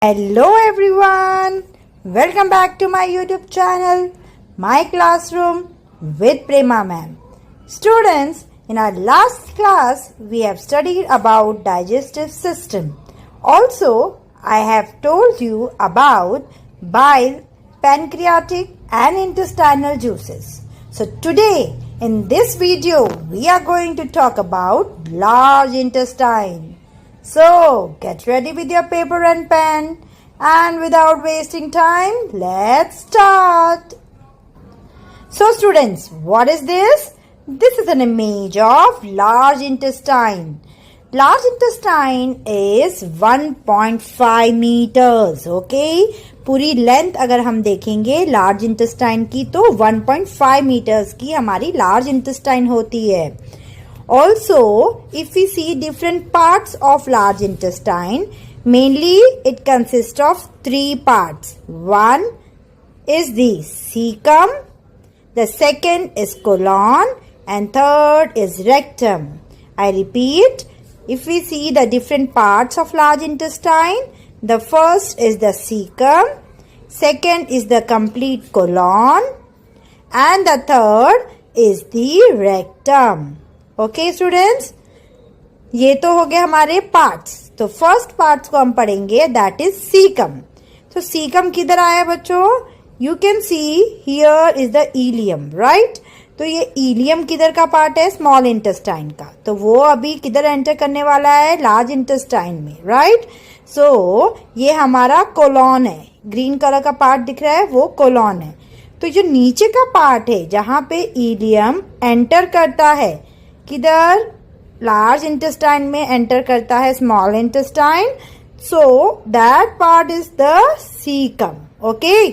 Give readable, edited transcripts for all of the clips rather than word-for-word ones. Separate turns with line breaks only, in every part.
Hello everyone, welcome back to my YouTube channel, My Classroom with Prema Ma'am. Students, in our last class, we have studied about digestive system. Also, I have told you about bile, pancreatic and intestinal juices. So today, in this video, we are going to talk about large intestine. So, get ready with your paper and pen, and without wasting time, let's start. So students, what is this? This is an image of large intestine. Large intestine is 1.5 meters, okay? पूरी length अगर हम देखेंगे large intestine की तो 1.5 meters की हमारी large intestine होती है. Also, if we see different parts of large intestine, mainly it consists of three parts. One is the cecum, the second is colon, and third is rectum. I repeat, if we see the different parts of large intestine, the first is the cecum, second is the complete colon, and the third is the rectum. Okay students, ये तो हो गए हमारे parts. तो first parts को हम पढ़ेंगे, that is caecum. तो सीकम किधर आया बच्चों? You can see here is the ilium, right? तो ये इलियम किधर का पार्ट है? स्मॉल इंटेस्टाइन का. तो वो अभी किधर एंटर करने वाला है? लार्ज इंटेस्टाइन में, राइट? सो ये हमारा कोलॉन है. ग्रीन कलर का पार्ट दिख रहा है, वो कोलॉन है. तो जो नीचे का पार्ट है जहां पे इलियम एंटर करता है, किधर? लार्ज इंटेस्टाइन में एंटर करता है small intestine. So that part is the caecum. Okay,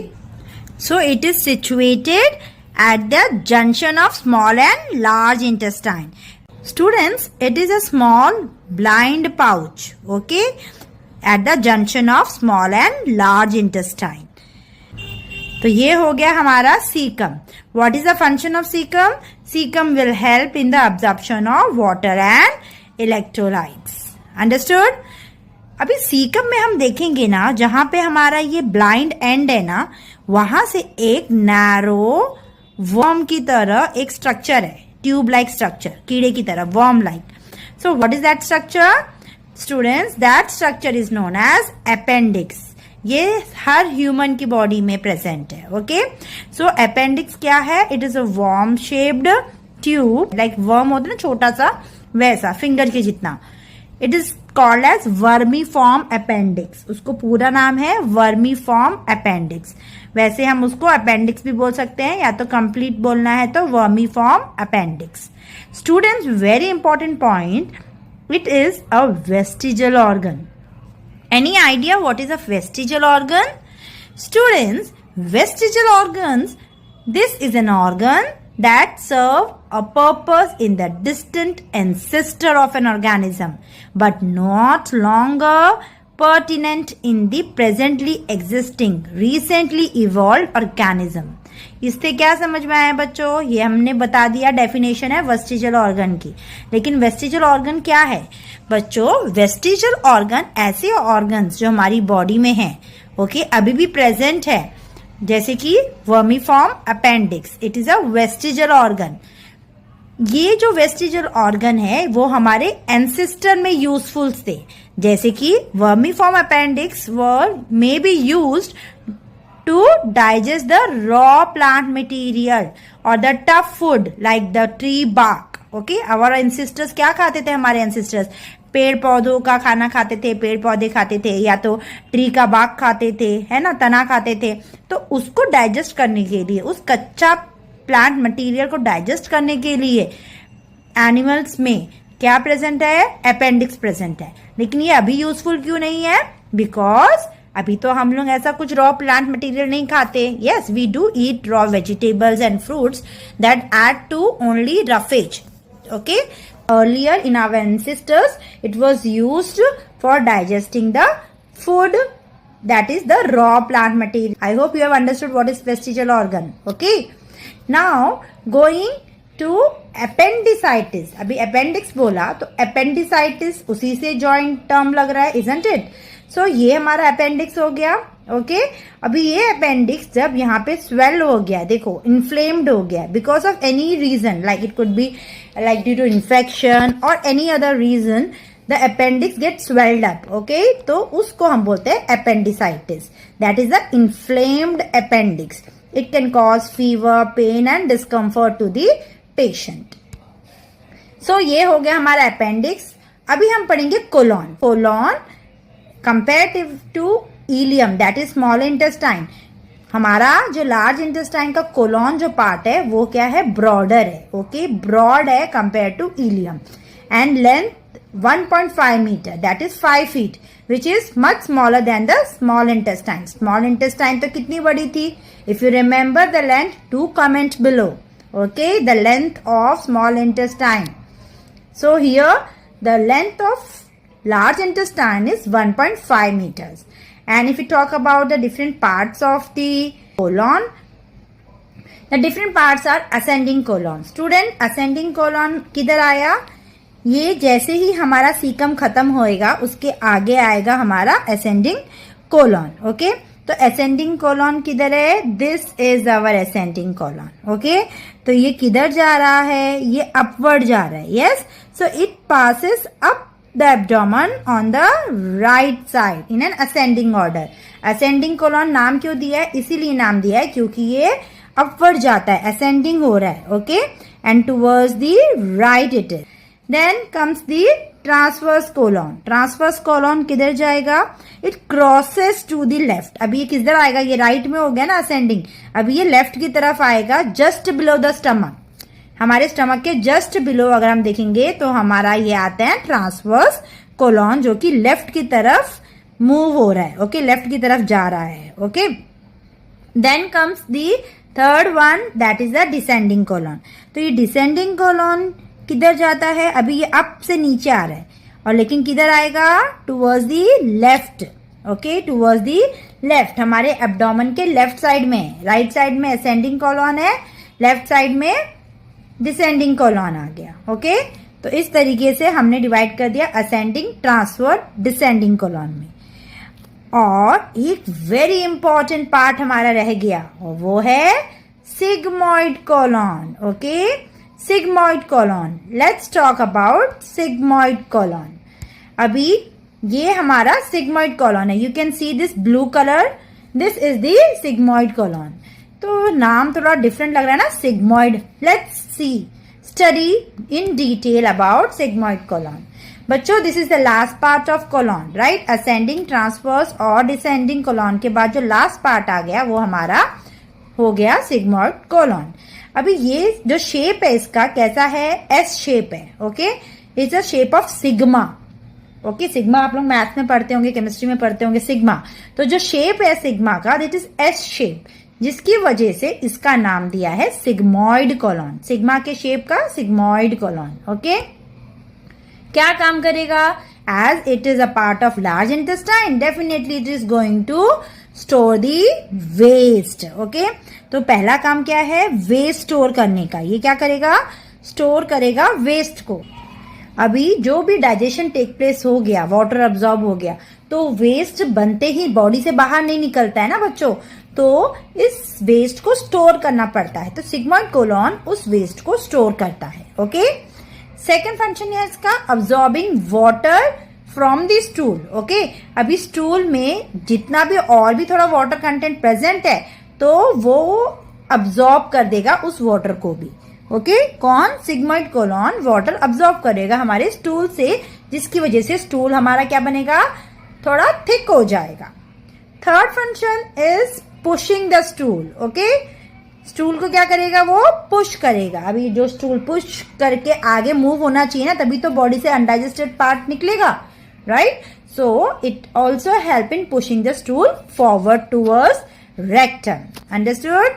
so it is situated at the junction of small and large intestine. Students, it is a small blind pouch, okay, at the junction of small and large intestine. तो ये हो गया हमारा caecum. What is the function of cecum? Cecum will help in the absorption of water and electrolytes. Understood? अभी caecum में हम देखेंगे ना, जहां पे हमारा ये ब्लाइंड एंड है ना, वहां से एक नैरो वर्म की तरह एक स्ट्रक्चर है, ट्यूब लाइक स्ट्रक्चर, कीड़े की तरह, worm like. So what is that structure? Students, that structure is known as appendix. ये हर ह्यूमन की बॉडी में प्रेजेंट है. ओके, सो अपेंडिक्स क्या है? It is a worm shaped tube, like worm होता है ना छोटा सा, वैसा फिंगर के जितना. It is called as vermiform appendix. उसको पूरा नाम है वर्मीफॉर्म अपेंडिक्स. वैसे हम उसको अपेंडिक्स भी बोल सकते हैं, या तो कंप्लीट बोलना है तो vermiform appendix. Students, very important point, it is a vestigial organ. Any idea what is a vestigial organ? Students, vestigial organs, this is an organ that serve a purpose in the distant ancestor of an organism, but not longer pertinent in the presently existing, recently evolved organism. इससे क्या समझ में आया बच्चों? ये हमने बता दिया, डेफिनेशन है वेस्टिजियल ऑर्गन की. लेकिन वेस्टिजियल ऑर्गन क्या है बच्चों? वेस्टिजियल ऑर्गन ऐसे ऑर्गन्स जो हमारी बॉडी में हैं, ओके, अभी भी प्रेजेंट है, जैसे कि vermiform appendix, it is a vestigial organ. ये जो वेस्टिजियल ऑर्गन है वो हमारे एंसेस्टर में यूजफुल थे, जैसे कि vermiform appendix were may be used to digest the raw plant material or the tough food like the tree bark. Okay, our ancestors क्या खाते थे? हमारे ancestors पेड़ पौधों का खाना खाते थे, पेड़ पौधे खाते थे, या तो ट्री का बाग खाते थे, है ना, तना खाते थे. तो उसको डाइजेस्ट करने के लिए, उस कच्चा प्लांट मटेरियल को डाइजेस्ट करने के लिए एनिमल्स में क्या प्रेजेंट है? अपेंडिक्स प्रेजेंट है. लेकिन ये अभी यूजफुल क्यों नहीं है? बिकॉज अभी तो हम लोग ऐसा कुछ रॉ प्लांट मटेरियल नहीं खाते. Yes, we do eat raw vegetables and fruits that add to only roughage. Okay, earlier in our ancestors it was used for digesting the food, that is the raw plant material. I hope you have understood what is vestigial organ. Okay, now going to appendicitis. अभी appendix बोला तो appendicitis उसी से joint term लग रहा है, isn't it? सो ये हमारा अपेंडिक्स हो गया। ओके अभी ये अपेंडिक्स जब यहाँ पे स्वेल हो गया, देखो इन्फ्लेम्ड हो गया because of any reason, like it could be like due to infection और any other reason, the appendix get swelled up. Okay तो उसको हम बोलते हैं appendicitis, that is the inflamed appendix. It can cause fever, pain and discomfort to the patient. So ये हो गया हमारा अपेंडिक्स। अभी हम पढ़ेंगे colon. Colon comparative to ileum that is small intestine, हमारा जो लार्ज इंटेस्टाइन का कोलॉन जो पार्ट है वो क्या है, ब्रॉडर है। ओके ब्रॉड है compare to ileum and length 1.5 metre that is 5 feet which is much smaller than the small intestine. Small intestine तो कितनी बड़ी थी, if you remember the length do comment below. Okay the length of small intestine, so here the length of large intestine is 1.5 meters. And if we talk about the different parts of the colon, the different parts are ascending colon. Student ascending colon किधर आया, ये जैसे ही हमारा caecum खत्म होएगा उसके आगे आएगा हमारा ascending colon. ओके तो ascending colon किधर है, this is our ascending colon. Okay तो ये किधर जा रहा है, ये अपवर्ड जा रहा है. Yes so it passes up the abdomen on the right side in an ascending order. Ascending colon नाम क्यों दिया है, इसीलिए नाम दिया है क्योंकि ये अपवर्ड जाता है, असेंडिंग हो रहा है. Okay and towards the right it is. Then comes the transverse colon. Transverse colon किधर जाएगा, it crosses to the left. अभी ये किधर आएगा, ये राइट में हो गया ना असेंडिंग, अभी ये लेफ्ट की तरफ आएगा जस्ट बिलो द स्टमक. हमारे स्टमक के जस्ट बिलो अगर हम देखेंगे तो हमारा ये आता है ट्रांसवर्स कोलॉन जो कि लेफ्ट की तरफ मूव हो रहा है. ओके लेफ्ट की तरफ जा रहा है. Okay then comes the third one that is the descending colon. तो ये डिसेंडिंग कोलॉन किधर जाता है, अभी ये अप से नीचे आ रहा है और लेकिन किधर आएगा, towards the left. Okay towards the left, हमारे एब्डोमेन के लेफ्ट साइड में. राइट साइड में असेंडिंग कोलॉन है, लेफ्ट साइड में डिसेंडिंग कोलॉन आ गया. ओके तो इस तरीके से हमने डिवाइड कर दिया असेंडिंग, ट्रांसवर्स, डिसेंडिंग कोलॉन में. और एक वेरी इंपॉर्टेंट पार्ट हमारा रह गया और वो है sigmoid colon. Okay sigmoid colon, let's talk about sigmoid colon. अभी ये हमारा सिग्मॉइड कोलॉन है. You can see this blue colour, this is the sigmoid colon. तो नाम थोड़ा डिफरेंट लग रहा है ना, sigmoid. Let's see study in detail about sigmoid colon. बच्चों this is the last part of colon, right. Ascending, transverse और descending colon के बाद जो लास्ट पार्ट आ गया वो हमारा हो गया सिग्मॉइड कोलॉन. अभी ये जो शेप है इसका कैसा है, एस शेप है. Okay it's a shape of sigma. Okay sigma आप लोग मैथ में पढ़ते होंगे, केमिस्ट्री में पढ़ते होंगे सिग्मा. तो जो शेप है सिग्मा का दैट इज एस शेप, जिसकी वजह से इसका नाम दिया है सिग्मॉइड कोलॉन. सिग्मा के शेप का सिग्मॉइड कोलॉन. ओके क्या काम करेगा, as it is a part of large intestine definitely it is going to store the waste. Okay तो पहला काम क्या है, वेस्ट स्टोर करने का. ये क्या करेगा, स्टोर करेगा वेस्ट को. अभी जो भी डाइजेशन टेक प्लेस हो गया, वाटर अब्सॉर्ब हो गया, तो वेस्ट बनते ही बॉडी से बाहर नहीं निकलता है ना बच्चों, तो इस वेस्ट को स्टोर करना पड़ता है. तो सिग्मॉइड कोलॉन उस वेस्ट को स्टोर करता है. ओके सेकेंड फंक्शन है इसका absorbing water from the stool. Okay अभी स्टूल में जितना भी और भी थोड़ा वाटर कंटेंट प्रेजेंट है तो वो अब्सॉर्ब कर देगा उस वाटर को भी. ओके कौन, सिग्मॉइड कोलॉन वाटर अब्सॉर्ब करेगा हमारे स्टूल से, जिसकी वजह से स्टूल हमारा क्या बनेगा, थोड़ा थिक हो जाएगा. Third function is pushing the stool. Okay stool को क्या करेगा, वो पुश करेगा. अभी जो स्टूल पुश करके आगे मूव होना चाहिए ना, तभी तो बॉडी से अनडाइजेस्टेड पार्ट निकलेगा, right. So it also help in pushing the stool forward towards rectum. Understood.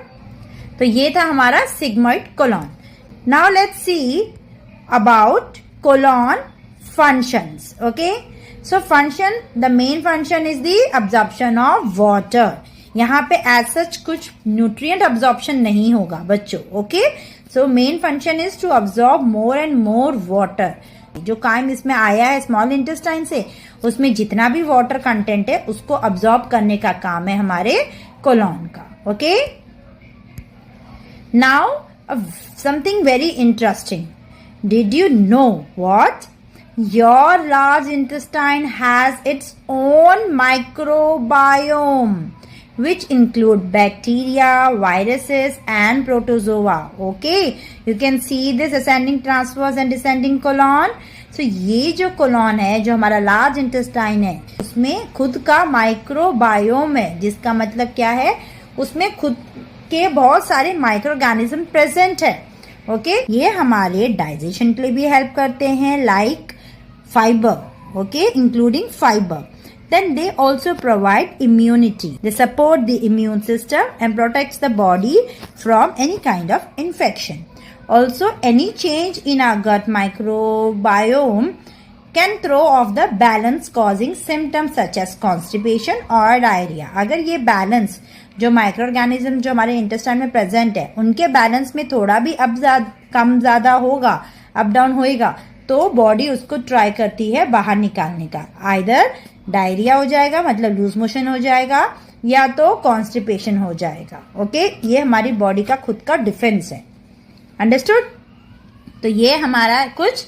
तो ये था हमारा sigmoid colon. Now let's see about colon functions. Okay so function, the main function is the absorption of water. यहाँ पे as such कुछ nutrient absorption नहीं होगा बच्चों. Okay so main function is to absorb more and more water. जो काम इसमें आया है स्मॉल इंटेस्टाइन से उसमें जितना भी वाटर कंटेंट है उसको अब्सॉर्ब करने का काम है हमारे कोलॉन का. Okay, now something very interesting. Did you know what? Your large intestine has its own microbiome, which include bacteria, viruses, and protozoa. Okay, you can see this ascending transverse and descending colon. So ये जो colon है, जो हमारा large intestine है, उसमें खुद का microbiome है, जिसका मतलब क्या है? उसमें खुद के बहुत सारे माइक्रोऑर्गेनिज्म प्रेजेंट है. ओके, ये हमारे डाइजेशन के लिए भी हेल्प करते हैं, like fiber, okay, including fiber. Then they also provide immunity. They support the immune system and protects the body from any kind of infection. Also, any change in our gut microbiome can throw off the balance, causing symptoms such as constipation or diarrhea. अगर ये balance जो micro organism जो हमारे intestine में present है उनके balance में थोड़ा भी कम ज्यादा होगा, अप डाउन होएगा, तो बॉडी उसको ट्राई करती है बाहर निकालने का. आइदर डायरिया हो जाएगा, मतलब लूज मोशन हो जाएगा, या तो कॉन्स्टिपेशन हो जाएगा. ओके, ये हमारी बॉडी का खुद का डिफेंस है. अंडरस्टूड? तो ये हमारा कुछ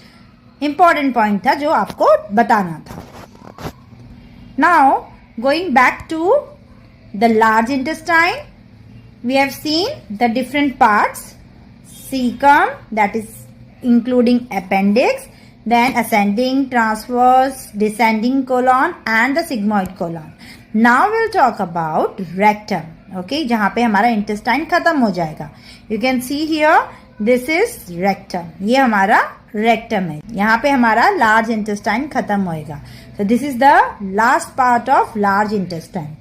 इंपॉर्टेंट पॉइंट था जो आपको बताना था. Now going back to the large intestine, we have seen the different parts. Caecum, that is including appendix, then ascending, transverse, descending colon and the sigmoid colon. Now we'll talk about rectum. Okay, जहाँ पे हमारा intestine खत्म हो जाएगा. You can see here, this is rectum. ये हमारा rectum है. यहाँ पे हमारा large intestine खत्म होएगा. So this is the last part of large intestine.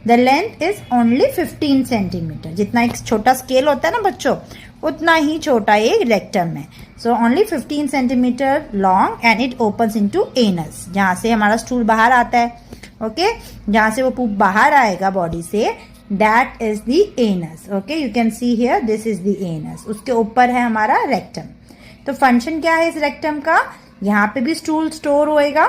The length is only 15 centimeter. जितना एक छोटा स्केल होता है ना बच्चों, उतना ही छोटा ये रेक्टम है. So only 15 centimetre long and it opens into anus, जहां से हमारा स्टूल बाहर आता है. ओके, जहां से वो पूप बाहर आएगा बॉडी से, that is the anus. Okay, you can see here, this is the anus. उसके ऊपर है हमारा रेक्टम. तो फंक्शन क्या है इस रेक्टम का? यहाँ पे भी स्टूल स्टोर होएगा,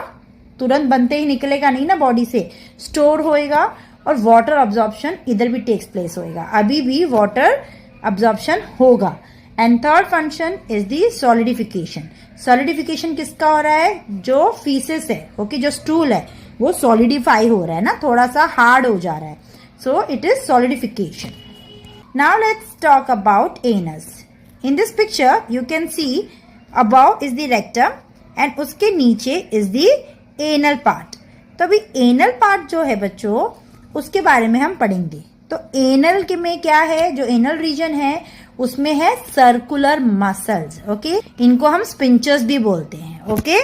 तुरंत बनते ही निकलेगा नहीं ना बॉडी से, स्टोर होएगा, और वाटर अब्जॉर्प्शन इधर भी टेक्स प्लेस होएगा. अभी भी वाटर अब्जॉर्प्शन होगा. And third function is the solidification. Solidification किसका हो रहा है? जो फीसेस है, ओके, जो स्टूल है वो सॉलिडिफाई हो रहा है ना, थोड़ा सा हार्ड हो जा रहा है. So it is solidification. Now let's talk about anus. In this picture you can C above is the rectum and उसके नीचे इज द एनल पार्ट. तो अभी एनल पार्ट जो है बच्चों, उसके बारे में हम पढ़ेंगे. तो एनल के में क्या है? जो एनल रीजन है उसमें है सर्कुलर मसल्स. ओके, इनको हम स्पिंचर्स भी बोलते हैं. Okay,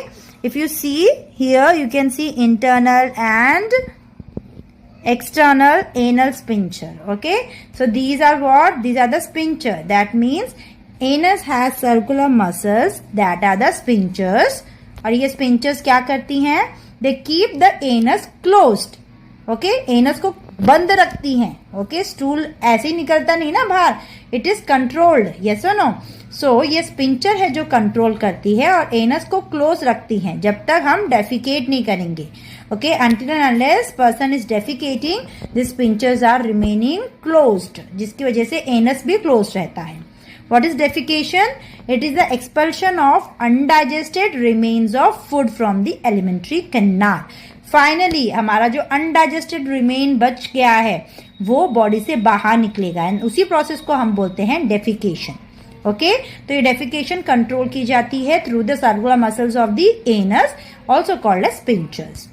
if you see here you can see internal and external anal sphincter. Okay, so these are what? These are the sphincter. That means anus has circular muscles, that are the sphincters. और ये sphincters क्या करती हैं? They keep the anus closed. Okay, anus को बंद रखती हैं. Okay, stool ऐसे ही निकलता नहीं ना बाहर, इट इज कंट्रोल्ड. यस और नो? सो ये स्पिंचर है जो कंट्रोल करती है और एनस को क्लोज रखती हैं जब तक हम डेफिकेट नहीं करेंगे. Okay, until and unless person is defecating, this sphincters are remaining closed, जिसकी वजह से एनस भी क्लोज रहता है. What is defecation? It is the expulsion of undigested remains of food from the alimentary canal. Finally, हमारा जो undigested remain बच गया है वो बॉडी से बाहर निकलेगा एंड उसी प्रोसेस को हम बोलते हैं defecation. ओके, तो ये defecation कंट्रोल की जाती है through the circular muscles of the anus, also called as sphincters.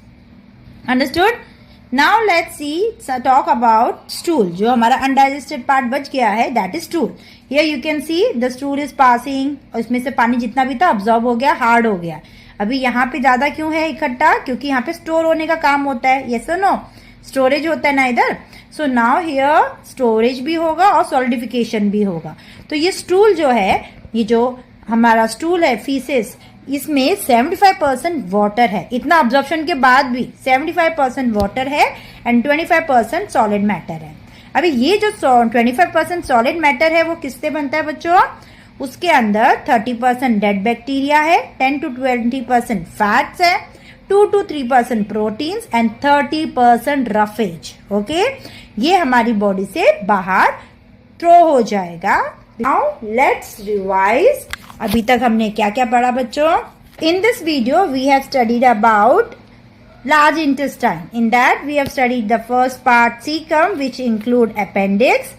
Understood? Now let's see talk about stool. जो हमारा undigested part बच गया है, that is stool. Here you can see the stool is passing. उसमें से पानी जितना भी था absorb हो गया, hard हो गया. अभी यहाँ पे ज्यादा क्यों है इकट्ठा? क्योंकि यहाँ पे स्टोर होने का काम होता है. Yes or no? स्टोरेज होता है ना इधर. So now here स्टोरेज भी होगा और सॉलिडिफिकेशन भी होगा. तो ये स्टूल जो है, ये जो हमारा स्टूल है, फीसेस, इसमें 75% वाटर है. इतना अब्जॉर्प्शन के बाद भी 75% वाटर है एंड 25% सॉलिड मैटर है. अभी ये जो 25% सॉलिड मैटर है वो किससे बनता है बच्चों? उसके अंदर 30% डेड बैक्टीरिया है, 10 to 20% फैट्स है, 2 to 3% proteins and 30% roughage. Okay, ये हमारी बॉडी से बाहर थ्रो हो जाएगा. Now let's revise. अभी तक हमने क्या क्या पढ़ा बच्चों? In this video we have studied about large intestine. In that we have studied the first part, cecum, which include appendix,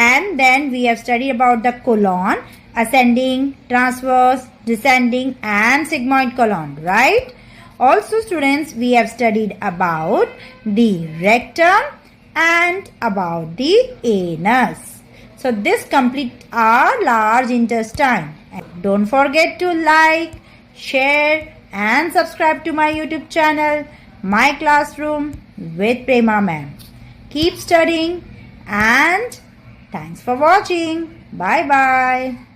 and then we have studied about the colon, ascending, transverse, descending, and sigmoid colon, right? Also students, we have studied about the rectum and about the anus. So this complete our large intestine. And don't forget to like, share, and subscribe to my YouTube channel, My Classroom with Prema Ma'am. Keep studying and thanks for watching. Bye bye.